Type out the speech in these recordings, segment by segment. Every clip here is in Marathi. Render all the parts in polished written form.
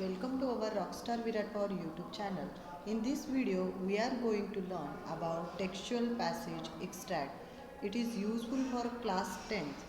welcome to our Rockstar Virat Power YouTube channel. In this video, we are going to learn about textual passage extract. It is useful for class 10th.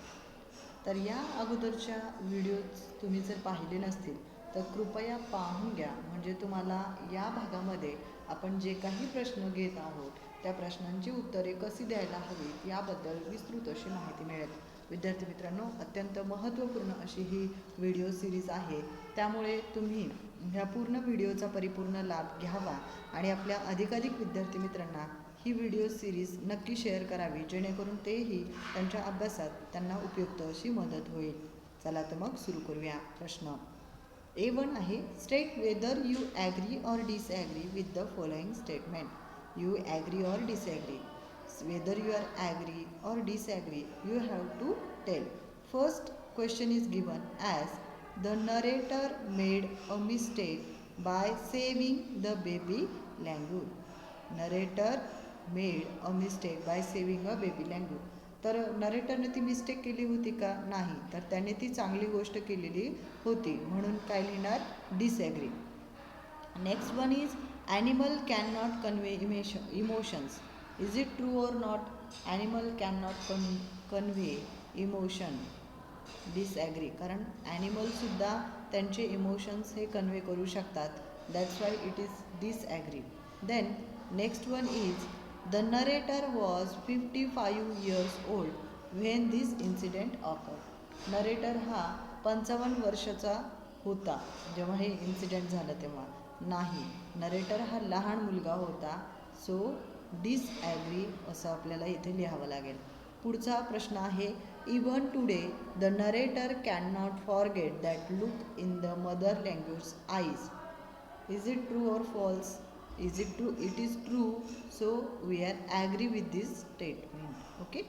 तर या अगोदरच्या व्हिडिओज तुम्ही जर पाहिले नसतील तर कृपया पाहून घ्या, म्हणजे तुम्हाला या भागामध्ये आपण जे काही प्रश्न घेत आहोत त्या प्रश्नांची उत्तरे कशी द्यायला हवीत याबद्दल विस्तृत अशी माहिती मिळेल. विद्यार्थी मित्रांनो, अत्यंत महत्त्वपूर्ण अशी ही व्हिडिओ सिरीज आहे, त्यामुळे तुम्ही ह्या पूर्ण व्हिडिओचा परिपूर्ण लाभ घ्यावा आणि आपल्या अधिकाधिक विद्यार्थी मित्रांना ही व्हिडिओ सिरीज नक्की शेअर करावी, जेणेकरून तेही त्यांच्या अभ्यासात त्यांना उपयुक्त अशी मदत होईल. चला तर मग सुरू करूया. प्रश्न A1 आहे, state whether you agree or disagree with the following statement. You agree or disagree. Whether you are agree or disagree, you have to tell. First question is given as the narrator made a mistake by saving the baby language. Narrator made a mistake by saving a baby language. तर नरेटरने ती मिस्टेक केली होती का? नाही. तर त्याने ती चांगली गोष्ट केलेली होती, म्हणून काय लिहिणार? Disagree. Next one is animal can not convey emotions. Is it true or not? Animal can not convey emotion. Disagree. कारण ॲनिमलसुद्धा त्यांचे इमोशन्स हे कन्वे करू शकतात. That's why it is disagree. Then next one is the narrator was 55 years old when this incident occur. Narrator हा 55 वर्षाचा होता जेव्हा हे इन्सिडेंट झालं तेव्हा. नाही, नरेटर हा लहान मुलगा होता. सो डिसॲग्री असं आपल्याला इथे लिहावं लागेल. पुढचा प्रश्न आहे, even today the narrator can not forget that look in the mother language eyes. Is it true or false? Is it true? It is true. So we are agree with this statement. Okay,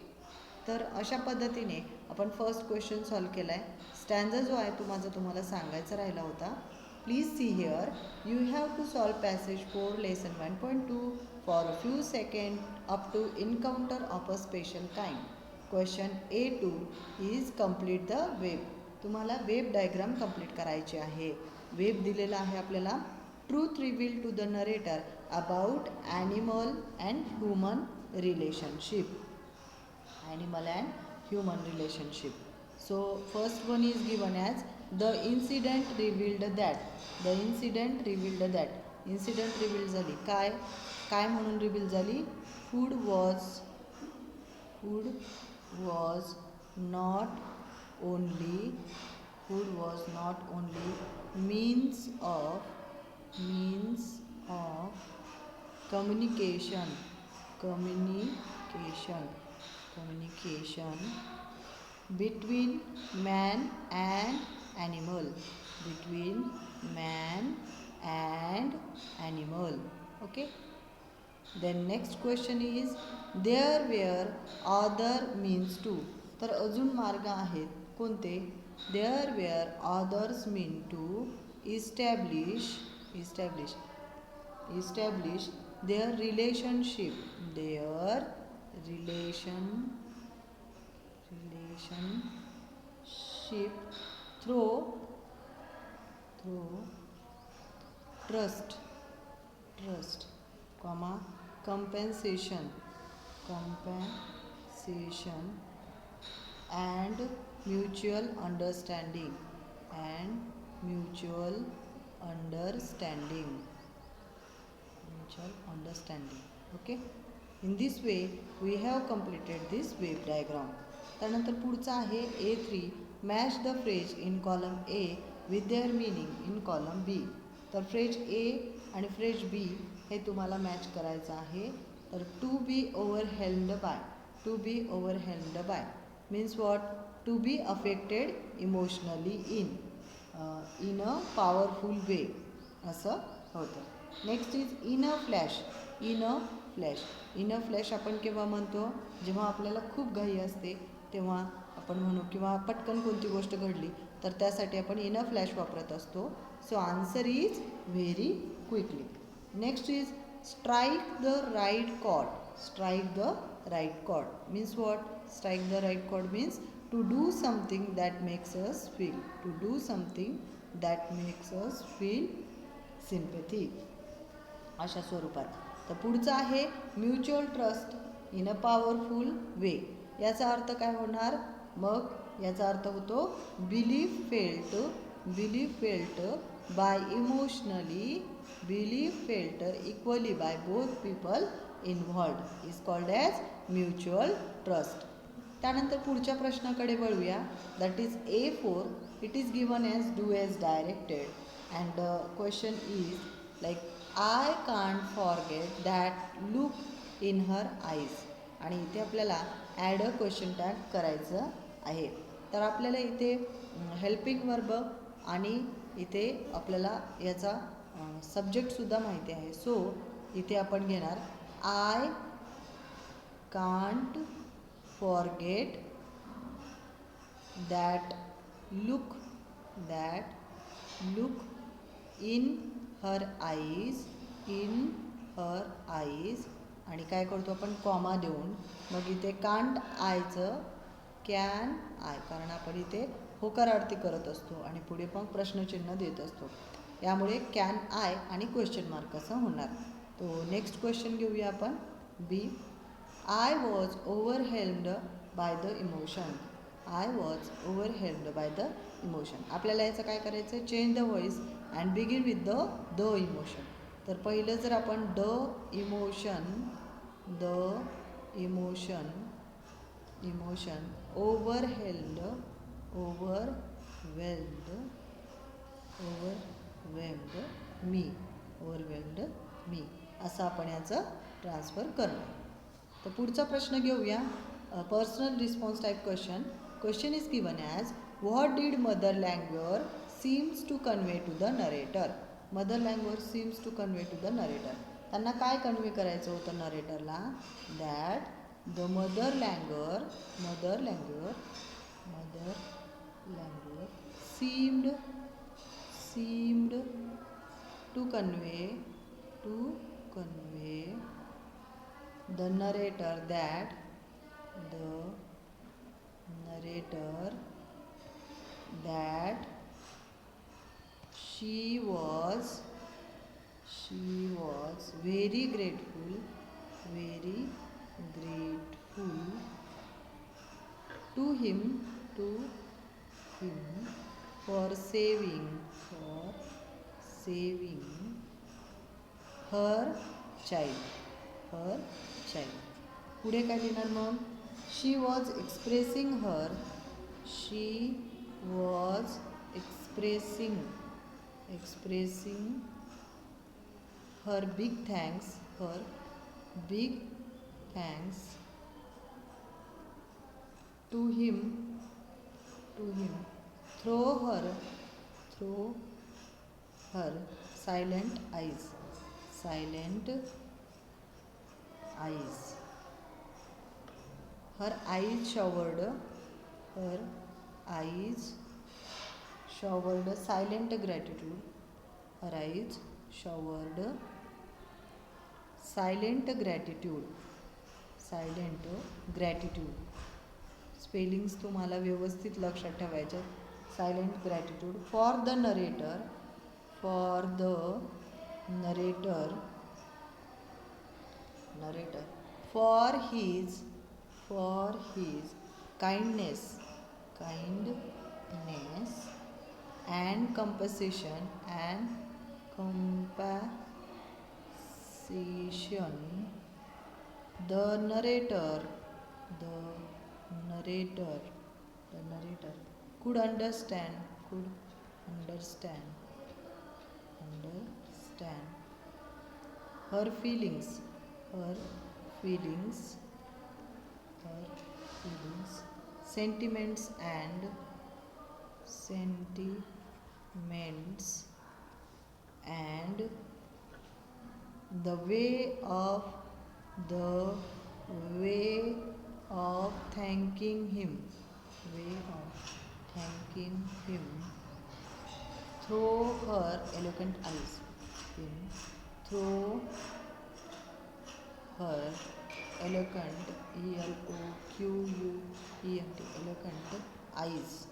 तर अशा पद्धतीने आपण फर्स्ट क्वेश्चन सॉल्व केला आहे. स्टँजा जो आहे तो माझा तुम्हाला सांगायचा राहिला होता. Please see here, you have to solve passage 4 lesson 1.2 for a few second up to encounter of a special kind. Question A2 is complete the web. तुम्हाला वेब डायग्राम कम्प्लीट करायची आहे. वेब दिलेला आहे आपल्याला. Truth reveal to the narrator about animal and human relationship. Animal and human relationship. So first one is given as the incident revealed that. The incident revealed that. Incident reveal झाली. काय काय म्हणून रिव्हील झाली? Food was not only means of communication between man and animal. Okay, then next question is there were other means too. तर अजून मार्ग आहेत. कोणते? there were others mean to establish their relationship through trust, compensation and mutual understanding. Okay, in this way we have completed this wave diagram. त्यानंतर पुढचा आहे A3, match the phrase in column A with their meaning in column B. तर फ्रेज A आणि फ्रेज B हे तुम्हाला मॅच करायचं आहे. तर to be overwhelmed by means what? To be affected emotionally in a powerful way असं होतं. Next is in a flash. आपण केव्हा म्हणतो? जेव्हा आपल्याला खूप घाई असते तेव्हा आपण म्हणू, किंवा पटकन कोणती गोष्ट घडली तर त्यासाठी आपण इन अ फ्लॅश वापरत असतो. So answer is very quickly. Next is strike the right chord. Means what? Strike the right chord means to do something that makes us feel. That makes us feel sympathy, अशा स्वरूपात. तर पुढचं आहे mutual trust in a powerful way. याचा अर्थ काय होणार? मग याचा अर्थ होतो belief felt by emotionally, belief felt equally by both people involved is called as mutual trust. त्यानंतर पुढच्या प्रश्नाकडे वळूया. That is A4. It is given as do as directed and question is like I can't forget that look in her eyes. आणि इथे आपल्याला ॲड अ क्वेश्चन टॅग करायचं आहे. तर आपल्याला इथे हेल्पिंग वर्ब आणि इथे आपल्याला याचा सब्जेक्टसुद्धा माहिती आहे. सो इथे आपण घेणार I can't forget that look in her eyes आणि काय करतो आपण कॉमा देऊन मग इथे कांट आयचं कॅन आय, कारण आपण इथे होकारार्थी करत असतो आणि पुढे पण प्रश्नचिन्ह देत असतो. यामुळे कॅन आय आणि क्वेश्चन मार्क असं होणार. तो नेक्स्ट क्वेश्चन घेऊया आपण. B. I was overwhelmed by the emotion. आपल्याला याचं काय करायचं? Change the voice and begin with the emotion. तर पहिलं जर आपण द इमोशन ओव्हरहेल्म्ड मी असं आपण याचं ट्रान्सफर करणार. तर पुढचा प्रश्न घेऊया. Personal response type question. Question is given as what did mother language seems to convey to the narrator. Mother language seems to convey to the narrator. त्यांना काय कन्वे करायचं होतं नरेटरला? That the mother language seemed to convey the narrator that she was very grateful to him for saving her child. पुढे काय लिहिणार मग? She was expressing her big thanks to him through her silent eyes. Her eyes showered silent gratitude. Her eyes showered silent gratitude. Spellings तुम्हाला व्यवस्थित लक्षात ठेवायचे. Silent gratitude for the narrator for his kindness and compassion. The narrator could understand her feelings, sentiments and the way of thanking him through her eloquent eyes. Through her eloquent eloquent eyes.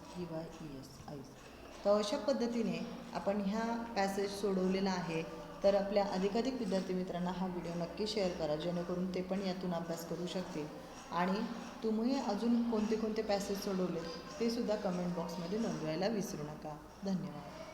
तर अशा पद्धतीने आपण ह्या पॅसेज सोडवलेला आहे. तर आपल्या अधिकाधिक विद्यार्थी मित्रांना हा व्हिडिओ नक्की शेअर करा, जेणेकरून ते पण यातून अभ्यास करू शकतील. आणि तुम्ही अजून कोणते कोणते पॅसेज सोडवले ते सुद्धा कमेंट बॉक्समध्ये नोंदवायला विसरू नका. धन्यवाद.